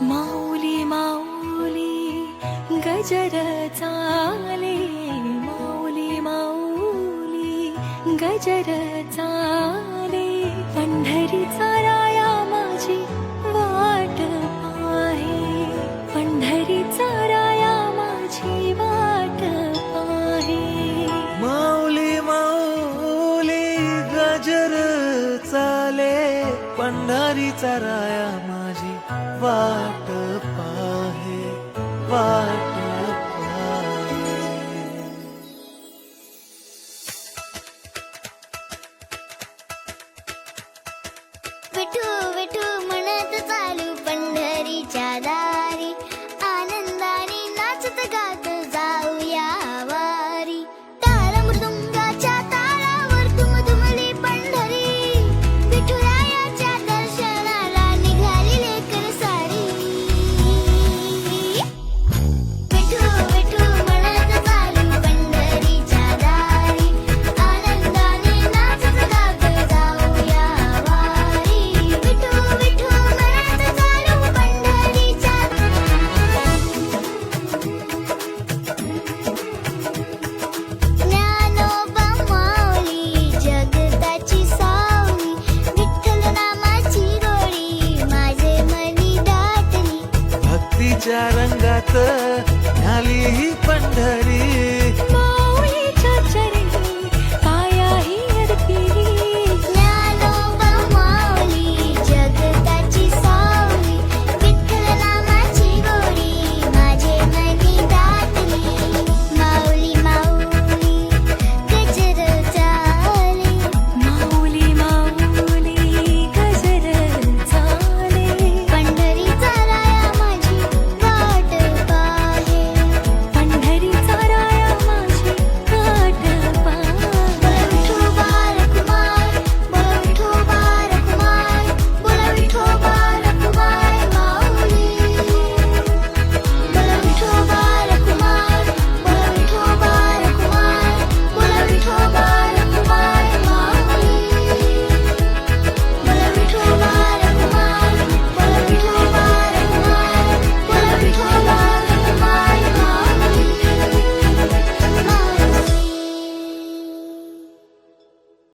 माऊली माऊली गजर चाले, माऊली माऊली गजर चाले, पंढरीचा राया माझी वाट पाहे, पंढरीचा राया माझी वाट पाहे. माऊली माऊली गजर चाले, पंढरीचा राया माझी वाट पाहे, वाट पाहे. विठू विठू म्हणत चालू पंढरीच्या दारी, आनंदाने नाचत गात जाऊया वारी. टाळ मृदुंगाच्या तालावर दुमदुमली पंढरी, विठुरायाच्या दर्शनाला निघाली लेकर सारी. विठू विठू म्हणत चालू पंढरीच्या दारी, आनंदाने नाचत गात जाऊया वारी. विठू विठू म्हणत चालू पंढरीच्या ज्ञानोबा माऊली जगताची सावली, विठ्ठल नामाची गोडी माझे मनी दाटली. भक्तीच्या रंगात न्याली ही पंढरी,